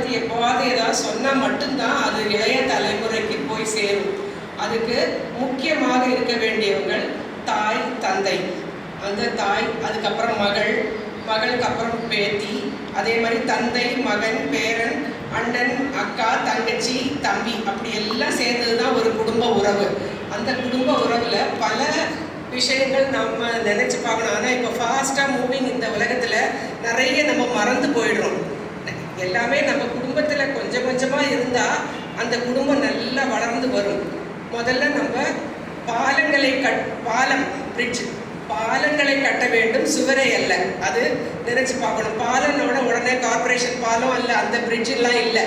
பற்றி எப்போவாது ஏதாவது சொன்னால் மட்டும்தான் அது இளைய தலைமுறைக்கு போய் சேரும். அதுக்கு முக்கியமாக இருக்க வேண்டியவர்கள் தாய், தந்தை. அந்த தாய், அதுக்கப்புறம் மகள், மகளுக்கு அப்புறம் பேத்தி, அதே மாதிரி தந்தை, மகன், பேரன், அண்ணன், அக்கா, தங்கச்சி, தம்பி, அப்படி எல்லாம் சேர்ந்தது தான் ஒரு குடும்ப உறவு. அந்த குடும்ப உறவில் பல விஷயங்கள் நம்ம நினச்சி பார்க்கணும். ஆனால் இப்போ ஃபாஸ்ட்டாக மூவிங் இந்த உலகத்தில் நிறைய நம்ம மறந்து போயிடுறோம். எல்லாமே நம்ம குடும்பத்தில் கொஞ்சம் கொஞ்சமாக இருந்தால் அந்த குடும்பம் நல்லா வளர்ந்து வரும். முதல்ல நம்ம பாலங்களை கட்ட வேண்டும், சுவரை அல்ல. அது நினைச்சு பார்க்கணும். பாலனோட உடனே கார்பரேஷன் பாலம் அல்ல, அந்த பிரிட்ஜெல்லாம் இல்லை.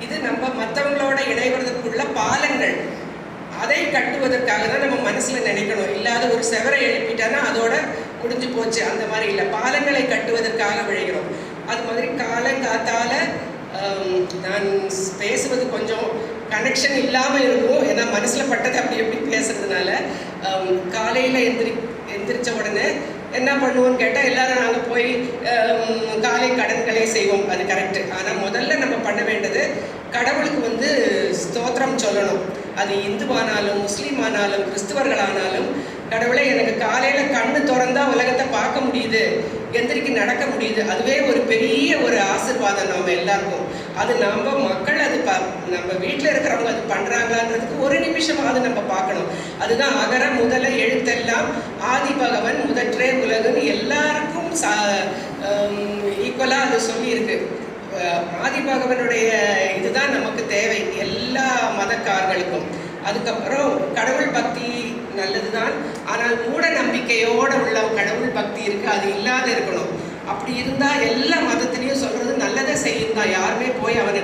இது நம்ம மற்றவங்களோட இணைவதற்குள்ள பாலங்கள். அதை கட்டுவதற்காக தான் நம்ம மனசில் நினைக்கணும். இல்லாத ஒரு செவரை எழுப்பிட்டானா அதோட முடிஞ்சு போச்சு, அந்த மாதிரி இல்லை. பாலங்களை கட்டுவதற்காக விழைகிறோம். அது மாதிரி காலங்காத்தால நான் பேசுவது கொஞ்சம் கனெக்ஷன் இல்லாமல் இருக்கும், ஏன்னா மனசில் பட்டது அப்படி எப்படி பேசுறதுனால. காலையில் எந்திரிச்ச உடனே என்ன பண்ணுவோன்னு கேட்டால் எல்லாரும் நாங்கள் போய் காலை கடன்களை செய்வோம், அது கரெக்டு. ஆனால் முதல்ல நம்ம பண்ண வேண்டியது கடவுளுக்கு ஸ்தோத்திரம் சொல்லணும். அது இந்துவானாலும் முஸ்லீம் ஆனாலும் கிறிஸ்துவர்களானாலும், கடவுளை எனக்கு காலையில் கண்ணு திறந்தா உலகத்தை பார்க்க முடியுது, எந்திரிக்கு நடக்க முடியுது, அதுவே ஒரு பெரிய ஒரு ஆசீர்வாதம் நம்ம எல்லாருக்கும். அது நம்ம மக்கள் நம்ம வீட்டில் இருக்கிறவங்க அது பண்ணுறாங்களான்றதுக்கு ஒரு நிமிஷமாவது நம்ம பார்க்கணும். அதுதான் அகர முதல எழுத்தெல்லாம் ஆதி பகவன் முதற்றே உலகுன்னு எல்லாருக்கும் ஈக்குவலாக அது சொல்லியிருக்கு. ஆதிபகவனுடைய இதுதான் நமக்கு தேவை எல்லா மதக்காரர்களுக்கும். அதுக்கப்புறம் கடவுள் பக்தி நல்லது தான், ஆனால் மூட நம்பிக்கையோடு உள்ள கடவுள் பக்தி இருக்குது, அது இல்லாத இருக்கணும். அப்படி இருந்தால் எல்லா மதத்திலையும் சொல்கிறது நல்லதை செய்யும் தான். யாருமே போய் அவனை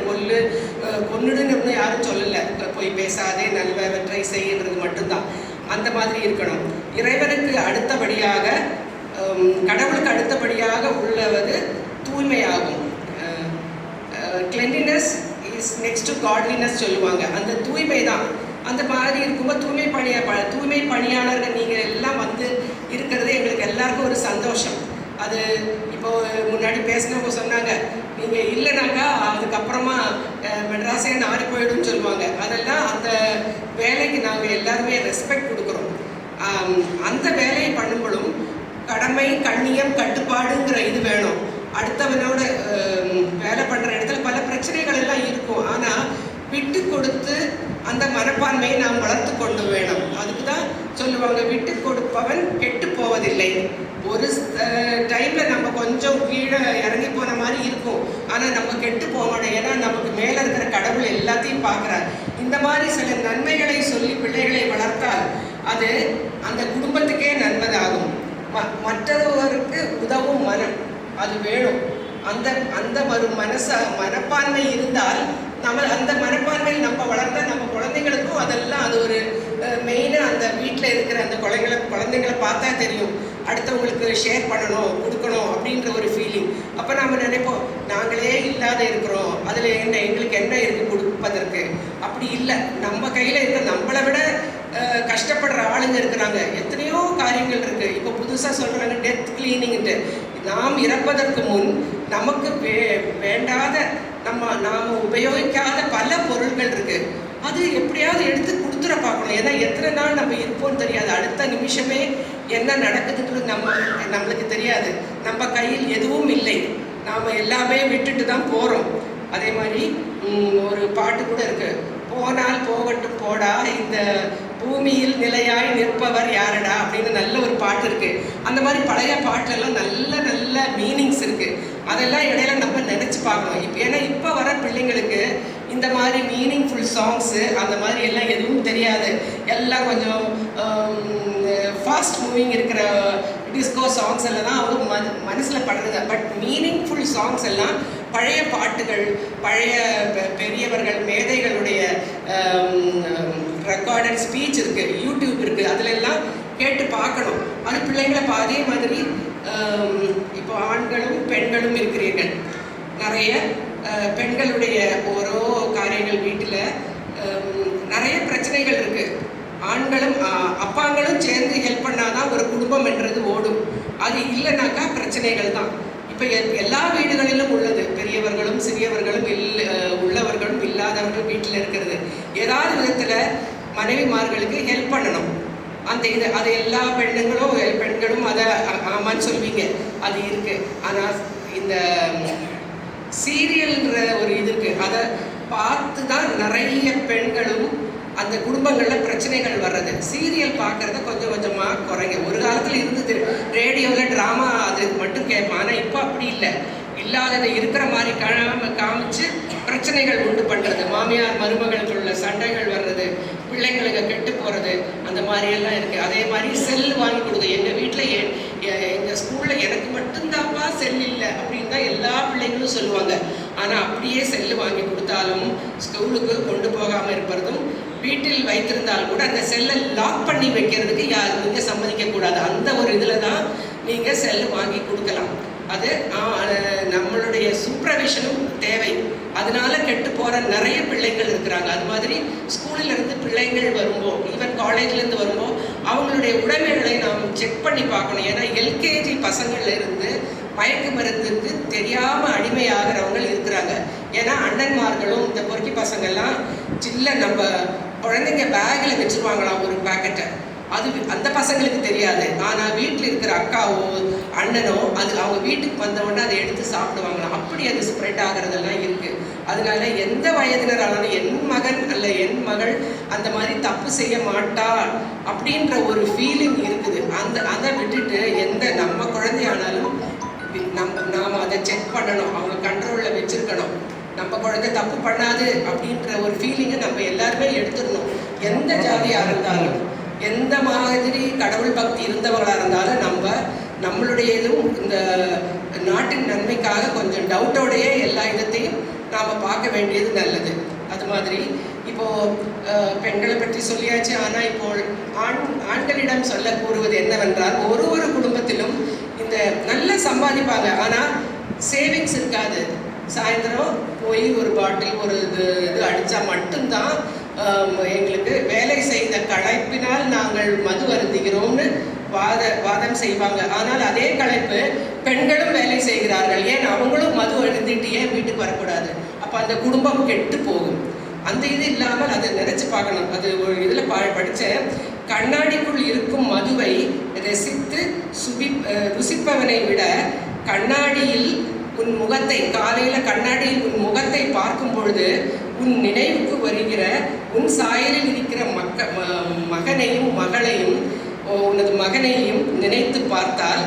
கொன்னுடுன்னு யாரும் சொல்லலை. போய் பேசாதே, நல்லவற்றை செய்யறது மட்டும்தான். அந்த மாதிரி இருக்கணும். இறைவனுக்கு அடுத்தபடியாக, கடவுளுக்கு அடுத்தபடியாக உள்ளவது தூய்மையாகும். Cleanliness is next to godliness சொல்லுவாங்க. அந்த தூய்மை தான். அந்த மாதிரி இருக்கும்போது தூய்மை பணியாளர்கள் நீங்கள் எல்லாம் இருக்கிறது எங்களுக்கு எல்லாருக்கும் ஒரு சந்தோஷம். அது இப்போ முன்னாடி பேசினவங்க சொன்னாங்க, நீங்கள் இல்லைனாக்கா அதுக்கப்புறமா மெட்ராஸே நாடி போயிடும்னு சொல்லுவாங்க. அதெல்லாம் அந்த வேலைக்கு நாங்கள் எல்லாருமே ரெஸ்பெக்ட் கொடுக்குறோம். அந்த வேலையை பண்ணும்போதும் கடமை, கண்ணியம், கட்டுப்பாடுங்கிற இது வேணும். அடுத்தவனோட வேலை பண்ணுற இடத்துல பல பிரச்சனைகள் எல்லாம் இருக்கும். ஆனால் விட்டு கொடுத்து அந்த மனப்பான்மையை நாம் வளர்த்து கொண்டு வேணும். அதுக்கு தான் சொல்லுவாங்க, விட்டு கொடுப்பவன் கெட்டு போவதில்லை. ஒரு டைமில் நம்ம கொஞ்சம் கீழே இறங்கி போன மாதிரி இருக்கும், ஆனால் நம்ம கெட்டு போகணும். ஏன்னா நமக்கு மேலே இருக்கிற கடவுள் எல்லாத்தையும் பார்க்குறார். இந்த மாதிரி சில நன்மைகளை சொல்லி பிள்ளைகளை வளர்த்தால் அது அந்த குடும்பத்துக்கே நன்மைதாகும். மற்றவருக்கு உதவும் மனம் அது வேணும். அந்த ஒரு மனப்பான்மை இருந்தால் அந்த மனப்பான்மையில் நம்ம வளர்ந்தால் நம்ம குழந்தைங்களுக்கும் அதெல்லாம் அது ஒரு மெயினாக அந்த வீட்டில் இருக்கிற அந்த குழந்தைங்களை பார்த்தா தெரியும், அடுத்தவங்களுக்கு ஷேர் பண்ணணும், கொடுக்கணும் அப்படின்ற ஒரு ஃபீலிங். அப்போ நம்ம நினைப்போம், நாங்களே இல்லாத இருக்கிறோம், அதில் எங்களுக்கு என்ன இருக்குது கொடுப்பதற்கு. அப்படி இல்லை, நம்ம கையில் இருக்க நம்மளை விட கஷ்டப்படுற ஆளுங்க இருக்கிறாங்க. எத்தனையோ காரியங்கள் இருக்குது. இப்போ புதுசாக சொல்கிறாங்க டெத் கிளீனிங்ட்டு. நாம் இறப்பதற்கு முன் நமக்கு வேண்டாத நாம் உபயோகிக்காத பல பொருட்கள் இருக்குது. அது எப்படியாவது எடுத்து கொடுத்துட பார்க்கணும். ஏன்னா எத்தனை நாள் நம்ம இருப்போம்னு தெரியாது. அடுத்த நிமிஷமே என்ன நடக்குதுன்றது நம்மளுக்கு தெரியாது. நம்ம கையில் எதுவும் இல்லை, நாம் எல்லாமே விட்டுட்டு தான் போகிறோம். அதே மாதிரி ஒரு பாட்டு கூட இருக்குது, போனால் போகட்டும் போடா, இந்த பூமியில் நிலையாய் நிற்பவர் யாரடா அப்படின்னு நல்ல ஒரு பாட்டு இருக்குது. அந்த மாதிரி பழைய பாட்டிலெல்லாம் நல்ல நல்ல மீனிங்ஸ் இருக்குது. அதெல்லாம் இடையில நம்ம நினச்சி பார்க்கணும். ஏன்னா இப்போ வர பிள்ளைங்களுக்கு இந்த மாதிரி மீனிங்ஃபுல் சாங்ஸு அந்த மாதிரி எல்லாம் எதுவும் தெரியாது. எல்லாம் கொஞ்சம் ஃபாஸ்ட் மூவிங் இருக்கிற டிஸ்கோ சாங்ஸ் எல்லாம் தான் அவங்க மனசில் படுறது. பட் மீனிங்ஃபுல் சாங்ஸ் எல்லாம் பழைய பாட்டுகள், பழைய பெரியவர்கள் மேதைகளுடைய ரெக்கார்டட் ஸ்பீச் இருக்குது, யூடியூப் இருக்குது, அதிலெல்லாம் கேட்டு பார்க்கணும். அது பிள்ளைங்களை அதே மாதிரி இப்போ ஆண்களும் பெண்களும் இருக்கிறீர்கள். நிறைய பெண்களுடைய ஓரோ காரியங்கள் வீட்டில் நிறைய பிரச்சனைகள் இருக்குது. ஆண்களும் அப்பாங்களும் சேர்ந்து ஹெல்ப் பண்ணாதான் ஒரு குடும்பம் என்றது ஓடும். அது இல்லைனாக்கா பிரச்சனைகள் தான். இப்போ எல்லா வீடுகளிலும் உள்ளது. பெரியவர்களும் சிறியவர்களும் நாளும் வீட்டில் இருக்கிறது. ஏதாவது விதத்தில் மனைவிமார்களுக்கு ஹெல்ப் பண்ணணும். அந்த இது அது எல்லா பெண்களும் அதை ஆமான்னு சொல்வீங்க, அது இருக்குது. ஆனால் இந்த சீரியல்ன்ற ஒரு இது இருக்குது, அதை பார்த்து தான் நிறைய பெண்களும் அந்த குடும்பங்களில் பிரச்சனைகள் வர்றது. சீரியல் பார்க்குறத கொஞ்சம் கொஞ்சமாக குறைங்க. ஒரு காலத்தில் இருந்தது, ரேடியோவில் ட்ராமா அது மட்டும் கேட்போம். ஆனால் இப்போ அப்படி இல்லை. இல்லாததை இருக்கிற மாதிரி காமிச்சு பிரச்சனைகள் உண்டு பண்ணுறது, மாமியார் மருமகளுக்குள்ள சண்டைகள் வர்றது, பிள்ளைங்களுக்கு கெட்டு போகிறது, அந்த மாதிரியெல்லாம் இருக்குது. அதே மாதிரி செல் வாங்கி கொடுங்க. எங்கள் வீட்டில் எங்கள் ஸ்கூலில் எனக்கு மட்டும்தான்ப்பா செல் இல்லை அப்படின்னு தான் எல்லா பிள்ளைங்களும் சொல்லுவாங்க. ஆனால் அப்படியே செல்லு வாங்கி கொடுத்தாலும் ஸ்கூலுக்கு கொண்டு போகாமல் இருப்பதும், வீட்டில் வைத்திருந்தால் கூட அந்த செல்லை லாக் பண்ணி வைக்கிறதுக்கு யாரும் நீங்கள் சம்மதிக்கக்கூடாது. அந்த ஒரு இதில் தான் நீங்கள் செல்லு வாங்கி கொடுக்கலாம். அது நம்மளுடைய சூப்பர்விஷனும் தேவை. அதனால கெட்டு போகிற நிறைய பிள்ளைகள் இருக்கிறாங்க. அது மாதிரி ஸ்கூலிலேருந்து பிள்ளைங்கள் வரும்போது, ஈவன் காலேஜ்லேருந்து வரும்போது அவங்களுடைய உடைமைகளை நாம் செக் பண்ணி பார்க்கணும். ஏன்னா எல்கேஜி பசங்கள்லேருந்து மயக்க மருந்துக்கு தெரியாமல் அடிமையாகிறவங்க இருக்கிறாங்க. ஏன்னா அண்ணன்மார்களும் இந்த பொறுக்கி பசங்கள்லாம் நம்ம குழந்தைங்க பேக்கில் வச்சுருவாங்களாம் ஒரு பேக்கெட்டை. அது அந்த பசங்களுக்கு தெரியாது. ஆனால் வீட்டில் இருக்கிற அக்காவோ அண்ணனோ அது அவங்க வீட்டுக்கு வந்தவொடனே அதை எடுத்து சாப்பிடுவாங்களாம். அப்படி அது ஸ்ப்ரெட் ஆகிறதெல்லாம் இருக்குது. அதனால எந்த வயதினராலும் என் மகன் அல்ல என் மகள் அந்த மாதிரி தப்பு செய்ய மாட்டாள் அப்படின்ற ஒரு ஃபீலிங் இருக்குது. அதை விட்டுட்டு நம்ம குழந்தையானாலும் நாம் அதை செக் பண்ணணும், அவங்க கண்ட்ரோலில் வச்சுருக்கணும். நம்ம குழந்தை தப்பு பண்ணாது அப்படின்ற ஒரு ஃபீலிங்கை நம்ம எல்லாருமே எடுத்துடணும். எந்த ஜாதியாக இருந்தாலும், எந்த மாதிரி கடவுள் பக்தி இருந்தவர்களாக இருந்தாலும் நம்மளுடைய இதுவும் இந்த நாட்டின் நன்மைக்காக கொஞ்சம் டவுட்டோடையே எல்லா இடத்தையும் நாம் பார்க்க வேண்டியது நல்லது. அது மாதிரி இப்போது பெண்களை பற்றி சொல்லியாச்சு. ஆனால் இப்போ ஆண்களிடம் சொல்ல கூறுவது என்னவென்றால், ஒரு குடும்பத்திலும் இந்த நல்லா சம்பாதிப்பாங்க, ஆனால் சேவிங்ஸ் இருக்காது. சாயந்தரம் போய் ஒரு பாட்டில் ஒரு இது அடித்தா மட்டும்தான் எங்களுக்கு வேலை செய்த களைப்பினால் நாங்கள் மது அருந்துகிறோம்னு வாதம் செய்வாங்க. ஆனால் அதே களைப்பு பெண்களும் வேலை செய்கிறார்கள். ஏன் அவங்களும் மது அருந்திட்டு ஏன் வீட்டுக்கு வரக்கூடாது? அப்போ அந்த குடும்பம் கெட்டு போகும். அந்த இது இல்லாமல் அதை நினைச்சு பார்க்கணும். அது ஒரு இதில் படித்தேன், கண்ணாடிக்குள் இருக்கும் மதுவை ரசித்து ருசிப்பவனை விட கண்ணாடியில் உன் முகத்தை, காலையில் கண்ணாடியில் உன் முகத்தை பார்க்கும் பொழுது உன் நினைவுக்கு வருகிற உன் சாயலில் இருக்கிற மகனையும் மகளையும் உனது மகனையும் நினைத்து பார்த்தால்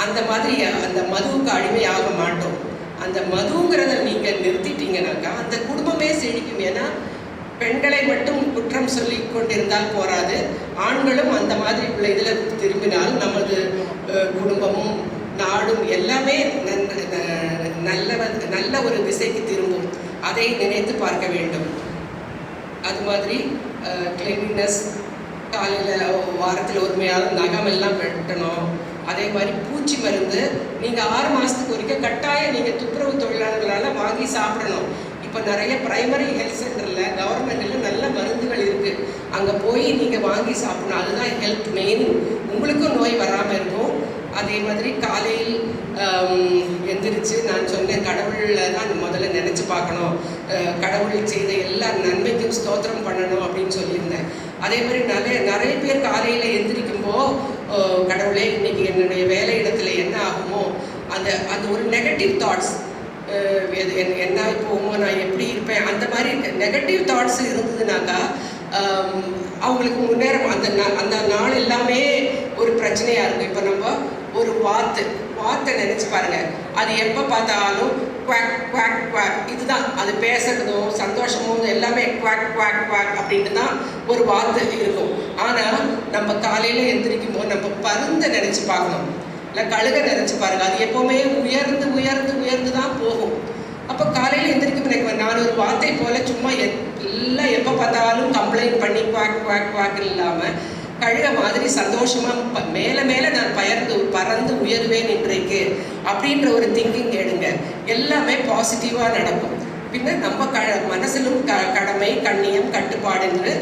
அந்த மாதிரி அந்த மதுவுக்கு அடிமையாக மாட்டோம். அந்த மதுங்கிறத நீங்கள் நிறுத்திட்டீங்கன்னாக்கா அந்த குடும்பமே செழிக்கும். ஏன்னா பெண்களை மட்டும் குற்றம் சொல்லி கொண்டிருந்தால் போராது, ஆண்களும் அந்த மாதிரி உள்ள இதில் திரும்பினால் நமது குடும்பமும் நாடும் எல்லாமே நல்ல ஒரு திசைக்கு திரும்பும். அதை நினைத்து பார்க்க வேண்டும். அது மாதிரி கிளீனினஸ், காலையில் வாரத்தில் ஒருமையாக நகமெல்லாம் வெட்டணும். அதே மாதிரி பூச்சி மருந்து நீங்கள் 6 மாதத்துக்கு ஒருக்க கட்டாயம் நீங்கள் துப்புரவு தொழிலாளர்களால் வாங்கி சாப்பிடணும். இப்போ நிறைய பிரைமரி ஹெல்த் சென்டரில் கவர்மெண்ட்டில் நல்ல மருந்துகள் இருக்குது, அங்கே போய் நீங்கள் வாங்கி சாப்பிடணும். அதுதான் ஹெல்த் மெயின், உங்களுக்கும் நோய் வராமல் இருக்கும். அதே மாதிரி காலையில் எந்திரிச்சு நான் சொன்னேன், கடவுளில் தான் முதல்ல நினச்சி பார்க்கணும், கடவுள் செய்த எல்லா நன்மைக்கும் ஸ்தோத்திரம் பண்ணணும் அப்படின்னு சொல்லியிருந்தேன். அதே மாதிரி நிறைய பேர் காலையில் எந்திரிக்கும்போ கடவுளே இன்னைக்கு என்னுடைய வேலை இடத்துல என்ன ஆகுமோ அந்த ஒரு நெகட்டிவ் தாட்ஸ், என்ன போகுமோ, நான் எப்படி இருப்பேன், அந்த மாதிரி நெகட்டிவ் தாட்ஸ் இருந்ததுனாக்கா அவங்களுக்கு முன்னேறம் அந்த நாள் எல்லாமே ஒரு பிரச்சனையாக இருக்கும். இப்போ நம்ம ஒரு வாத்தை நினச்சி பாருங்கள், அது எப்போ பார்த்தாலும் குவாக் குவாக் குவாக், இதுதான் அது பேசுறதும் சந்தோஷமும் எல்லாமே குவாக் குவாக் குவாக் அப்படின்ட்டு தான் ஒரு வாத்து இருக்கும். ஆனால் நம்ம காலையில் எந்திரிக்கும் போது நம்ம பருந்தை நினச்சி பார்க்கணும், இல்லை கழுகை நினச்சி பாருங்கள், அது எப்போவுமே உயர்ந்து உயர்ந்து உயர்ந்து தான் போகும். அப்போ காலையில் எந்திரிக்கும் எனக்கு நான் ஒரு வார்த்தை போல் சும்மா எல்லாம் எப்போ பார்த்தாலும் கம்ப்ளைண்ட் பண்ணி குவாக் குவாக் குவாக் இல்லாமல் கழுக மாதிரி சந்தோஷமாக மேலே மேலே நான் பறந்து உயர்வேன் இன்றைக்கு அப்படின்ற ஒரு திங்கிங் எடுங்க. எல்லாமே பாசிட்டிவாக நடக்கும். பின்ன நம்ம மனசிலும் கடமை, கண்ணியம், கட்டுப்பாடு என்று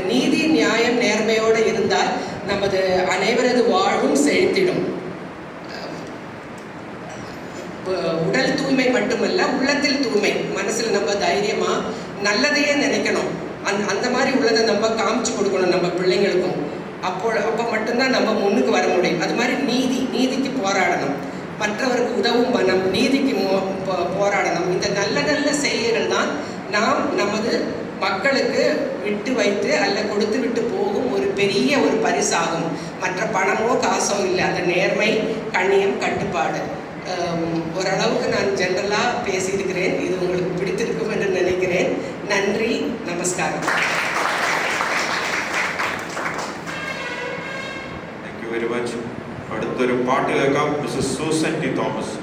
நீதி, நியாயம், நேர்மையோடு இருந்தால் நமது அனைவரது வாழ்வும் செழித்திடும். உடல் தூய்மை மட்டுமல்ல, உள்ளத்தில் தூய்மை, மனசில் நம்ம தைரியமாக நல்லதையே நினைக்கணும். அந்த மாதிரி உள்ளதை நம்ம காமிச்சு கொடுக்கணும் நம்ம பிள்ளைங்களுக்கும். அப்போ மட்டும்தான் நம்ம முன்னுக்கு வர முடியும். அது மாதிரி நீதிக்கு போராடணும், மற்றவருக்கு உதவும் மனம், நீதிக்கு போராடணும். இந்த நல்ல நல்ல செய்கைகள் தான் நாம் நமது மக்களுக்கு விட்டு வைத்து அல்ல கொடுத்து விட்டு போகும் ஒரு பெரிய ஒரு பரிசாகும். மற்ற பணமோ காசோ இல்லை, அந்த நேர்மை, கண்ணியம், கட்டுப்பாடு. ஓரளவுக்கு நான் ஜென்ரலாக பேசியிருக்கிறேன். இது உங்களுக்கு பிடித்திருக்கும் என்று நினைக்கிறேன். நன்றி, நமஸ்காரம். Thank you very much. அடுത്തൊരു പാട്ട് കേൾക്കാം. Mrs Susan T Thomas.